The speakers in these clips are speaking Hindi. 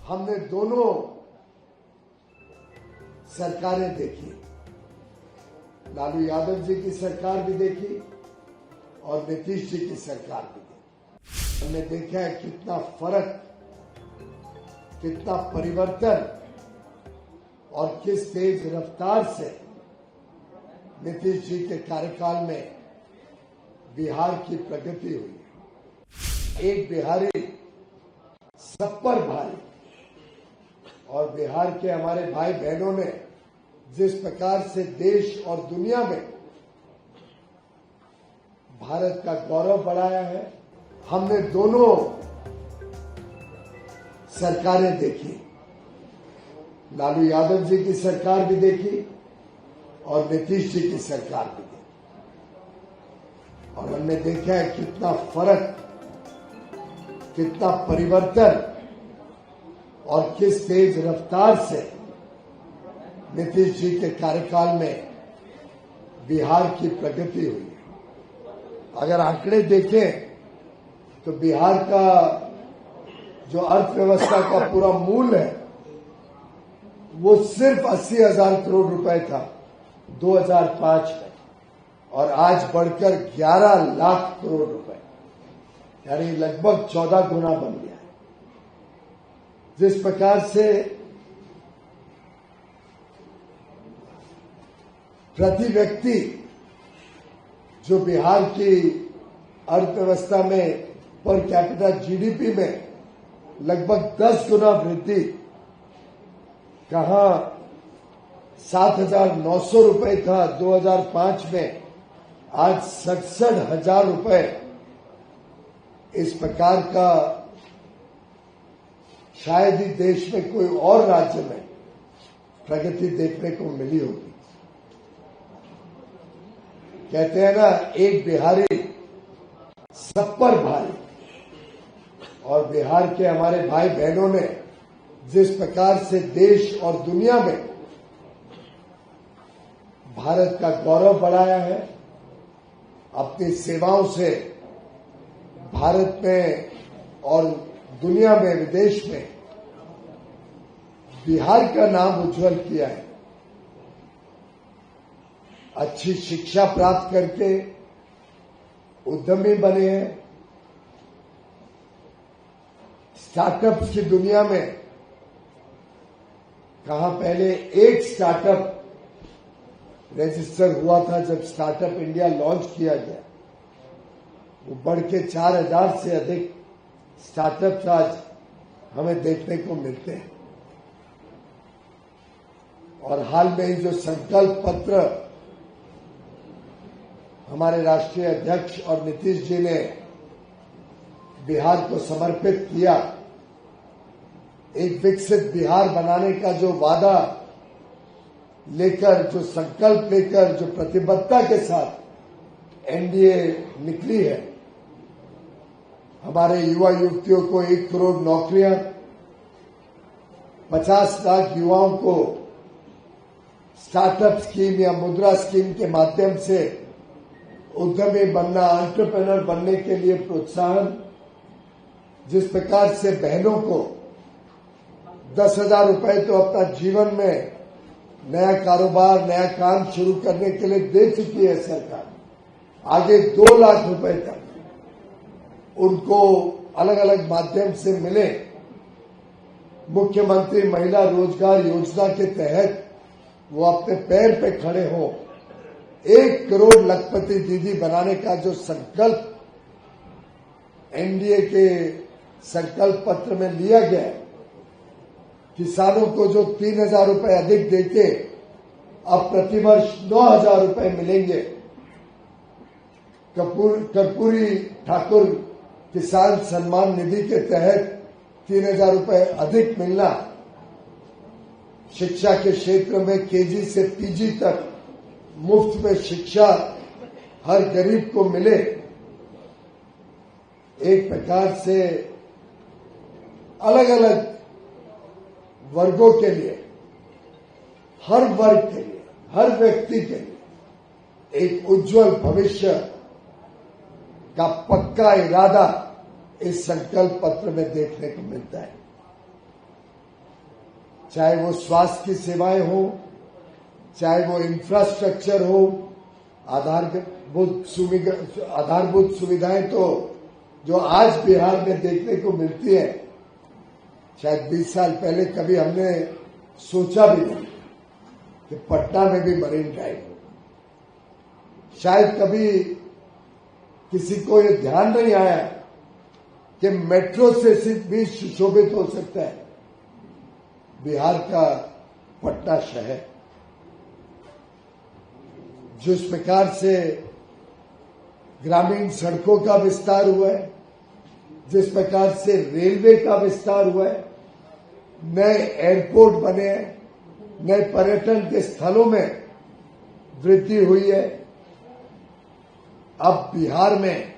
हमने दोनों सरकारें देखी, लालू यादव जी की सरकार भी देखी और नीतीश जी की सरकार भी देखी। हमने देखा है कितना फर्क, कितना परिवर्तन और किस तेज रफ्तार से नीतीश जी के कार्यकाल में बिहार की प्रगति हुई। एक बिहारी सब पर भारी, और बिहार के हमारे भाई बहनों ने जिस प्रकार से देश और दुनिया में भारत का गौरव बढ़ाया है। हमने दोनों सरकारें देखी, लालू यादव जी की सरकार भी देखी और नीतीश जी की सरकार भी देखी, और हमने देखा है कितना फर्क, कितना परिवर्तन और किस तेज रफ्तार से नीतीश जी के कार्यकाल में बिहार की प्रगति हुई। अगर आंकड़े देखें तो बिहार का जो अर्थव्यवस्था का पूरा मूल है वो सिर्फ 80,000 करोड़ रुपए था 2005 में, और आज बढ़कर 11 लाख करोड़ रुपए, यानी लगभग 14 गुना बन गया है। जिस प्रकार से प्रति व्यक्ति जो बिहार की अर्थव्यवस्था में पर कैपिटा जीडीपी में लगभग 10 गुना वृद्धि, कहां 7,900 रुपए था 2005 में, आज 67,000 रुपए। इस प्रकार का शायद ही देश में कोई और राज्य में प्रगति देखने को मिली होगी। कहते हैं ना, एक बिहारी सब पर भारी, और बिहार के हमारे भाई बहनों ने जिस प्रकार से देश और दुनिया में भारत का गौरव बढ़ाया है, अपनी सेवाओं से भारत में और दुनिया में, विदेश में बिहार का नाम उज्जवल किया है। अच्छी शिक्षा प्राप्त करके उद्यमी बने हैं। स्टार्टअप्स की दुनिया में कहां पहले एक स्टार्टअप रजिस्टर हुआ था जब स्टार्टअप इंडिया लॉन्च किया गया, वो बढ़ के 4,000 से अधिक स्टार्टअप्स आज हमें देखने को मिलते हैं। और हाल में ही जो संकल्प पत्र हमारे राष्ट्रीय अध्यक्ष और नीतीश जी ने बिहार को समर्पित किया, एक विकसित बिहार बनाने का जो वादा लेकर, जो संकल्प लेकर, जो प्रतिबद्धता के साथ एनडीए निकली है, हमारे युवा युवतियों को 1 करोड़ नौकरियां, 50 लाख युवाओं को स्टार्टअप स्कीम या मुद्रा स्कीम के माध्यम से उद्यमी बनना, एंटरप्रेन्योर बनने के लिए प्रोत्साहन, जिस प्रकार से बहनों को 10,000 रुपए तो अपना जीवन में नया कारोबार, नया काम शुरू करने के लिए दे चुकी है सरकार, आगे 2 लाख रुपए तक उनको अलग अलग माध्यम से मिले। मुख्यमंत्री महिला रोजगार योजना के तहत वो अपने पैर पे खड़े हो, 1 करोड़ लखपति दीदी बनाने का जो संकल्प एनडीए के संकल्प पत्र में लिया गया है, किसानों को जो 3,000 रुपए अधिक देके अब प्रतिवर्ष 9,000 रुपए मिलेंगे। कर्पूरी ठाकुर किसान सम्मान निधि के तहत 3,000 रुपए अधिक मिलना, शिक्षा के क्षेत्र में केजी से पीजी तक मुफ्त में शिक्षा हर गरीब को मिले। एक प्रकार से अलग अलग वर्गों के लिए, हर वर्ग के लिए, हर व्यक्ति के लिए एक उज्जवल भविष्य का पक्का इरादा इस संकल्प पत्र में देखने को मिलता है। चाहे वो स्वास्थ्य की सेवाएं हो, चाहे वो इंफ्रास्ट्रक्चर हो, आधारभूत सुविधाएं तो जो आज बिहार में देखने को मिलती है, शायद 20 साल पहले कभी हमने सोचा भी नहीं कि पटना में भी मरीन ड्राइव हो। शायद कभी किसी को ये ध्यान नहीं आया कि मेट्रो से सिर्फ भी सुशोभित हो सकता है बिहार का पटना शहर। जिस प्रकार से ग्रामीण सड़कों का विस्तार हुआ है, जिस प्रकार से रेलवे का विस्तार हुआ है, नए एयरपोर्ट बने हैं, नए पर्यटन के स्थलों में वृद्धि हुई है। अब बिहार में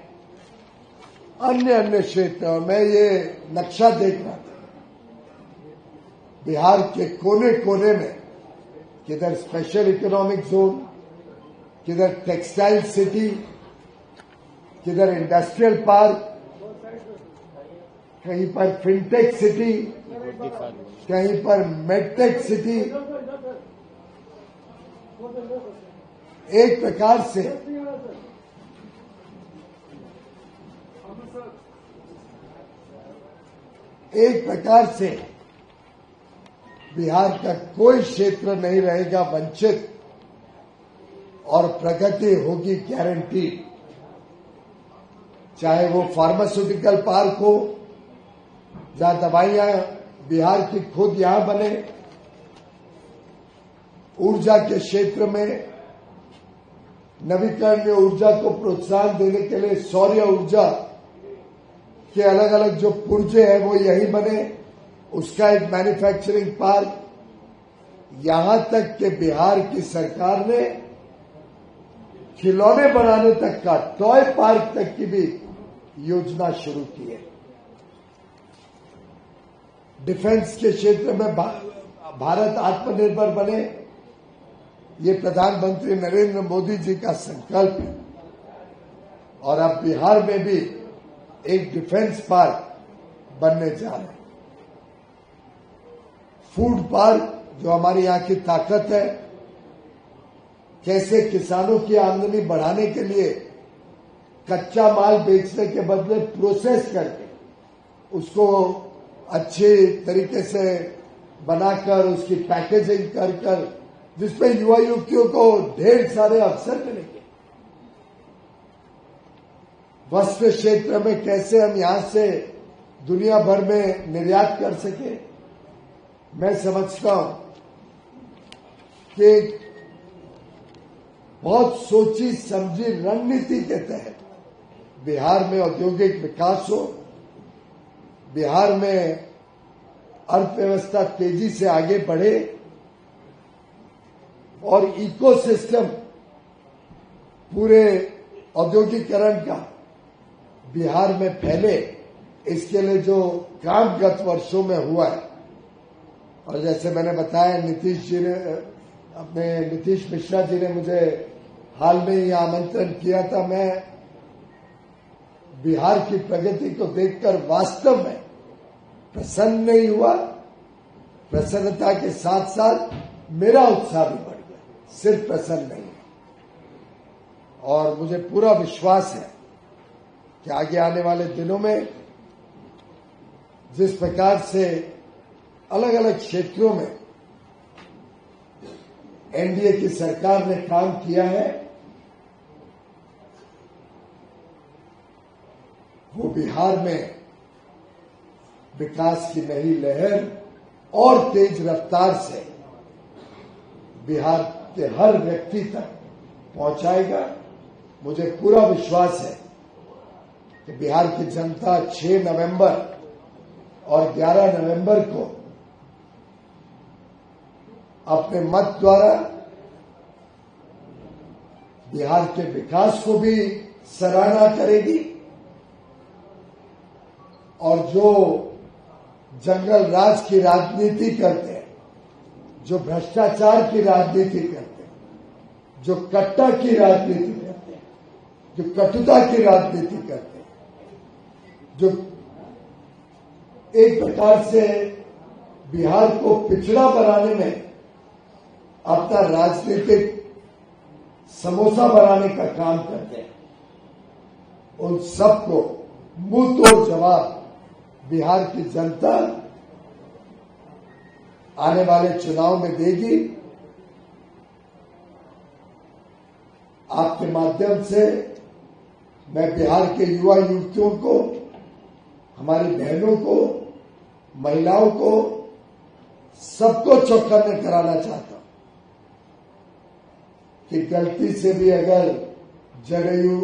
अन्य क्षेत्रों में ये नक्शा देख रहा था, बिहार के कोने कोने में किधर स्पेशल इकोनॉमिक जोन, किधर टेक्सटाइल सिटी, किधर इंडस्ट्रियल पार्क, कहीं पर फिनटेक सिटी, कहीं पर मेडटेक सिटी। एक प्रकार से बिहार का कोई क्षेत्र नहीं रहेगा वंचित और प्रगति होगी गारंटी। चाहे वो फार्मास्यूटिकल पार्क हो, जहां दवाइयां बिहार की खुद यहां बने, ऊर्जा के क्षेत्र में नवीकरणीय ऊर्जा को प्रोत्साहन देने के लिए सौर ऊर्जा के अलग अलग जो पुर्जे हैं वो यही बने, उसका एक मैन्युफैक्चरिंग पार्क। यहां तक कि बिहार की सरकार ने खिलौने बनाने तक का टॉय पार्क तक की भी योजना शुरू की है। डिफेंस के क्षेत्र में भारत आत्मनिर्भर बने, ये प्रधानमंत्री नरेंद्र मोदी जी का संकल्प है। और अब बिहार में भी एक डिफेंस पार्क बनने जा रहा है। फूड पार्क जो हमारी यहां की ताकत है, कैसे किसानों की आमदनी बढ़ाने के लिए कच्चा माल बेचने के बदले प्रोसेस करके उसको अच्छे तरीके से बनाकर उसकी पैकेजिंग कर जिसमें युवा युवतियों को ढेर सारे अवसर मिलेंगे। वस्त्र क्षेत्र में कैसे हम यहां से दुनिया भर में निर्यात कर सके। मैं समझता हूं कि बहुत सोची समझी रणनीति के तहत बिहार में औद्योगिक विकास हो, बिहार में अर्थव्यवस्था तेजी से आगे बढ़े और इकोसिस्टम पूरे औद्योगिकरण का बिहार में फैले। इसके लिए जो काम गत वर्षों में हुआ है, और जैसे मैंने बताया नीतीश मिश्रा जी ने मुझे हाल में ही आमंत्रण किया था। मैं बिहार की प्रगति को देखकर वास्तव में प्रसन्न नहीं हुआ, प्रसन्नता के साथ साथ मेरा उत्साह भी बढ़ गया, सिर्फ प्रसन्न नहीं। और मुझे पूरा विश्वास है कि आगे आने वाले दिनों में जिस प्रकार से अलग अलग क्षेत्रों में एनडीए की सरकार ने काम किया है, वो बिहार में विकास की नई लहर और तेज रफ्तार से बिहार के हर व्यक्ति तक पहुंचाएगा। मुझे पूरा विश्वास है कि बिहार की जनता 6 नवंबर और 11 नवंबर को अपने मत द्वारा बिहार के विकास को भी सराहना करेगी और जो जंगल राज की राजनीति करते हैं, जो भ्रष्टाचार की राजनीति करते हैं, जो कट्टा की राजनीति करते हैं, जो कटुता की राजनीति करते हैं, जो एक प्रकार से बिहार को पिछड़ा बनाने में अपना राजनीतिक समोसा बनाने का काम करते हैं, उन सबको मुंह तोड़ जवाब बिहार की जनता आने वाले चुनाव में देगी। आपके माध्यम से मैं बिहार के युवा युवतियों को, हमारी बहनों को, महिलाओं को, सबको चौकन्ने कराना चाहता हूं कि गलती से भी अगर जदयू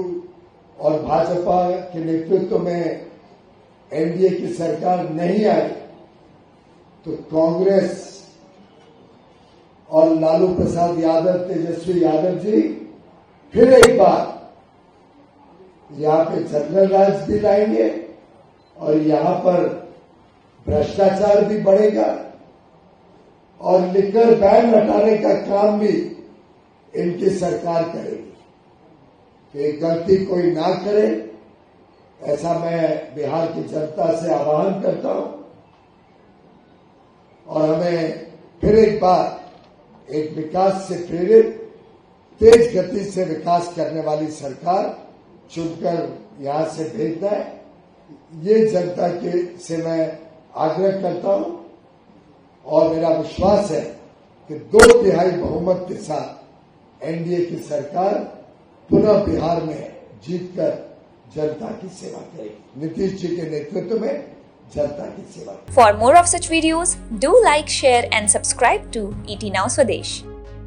और भाजपा के नेतृत्व में एनडीए की सरकार नहीं आई तो कांग्रेस और लालू प्रसाद यादव, तेजस्वी यादव जी फिर एक बार यहां पे जनरल राज भी लाएंगे और यहां पर भ्रष्टाचार भी बढ़ेगा और लिकर बैन हटाने का काम भी इनकी सरकार करेगी। तो ये गलती कोई ना करे, ऐसा मैं बिहार की जनता से आह्वान करता हूं और हमें फिर एक बार एक विकास से प्रेरित, तेज गति से विकास करने वाली सरकार चुनकर यहां से भेजना है, ये जनता के से मैं आग्रह करता हूं और मेरा विश्वास है कि 2/3 बहुमत के साथ एनडीए की सरकार पुनः बिहार में जीतकर जनता की सेवा करेगी, नीतीश जी के नेतृत्व में जनता की सेवा। For more of such videos, do like, share and subscribe to ET Now Swadesh.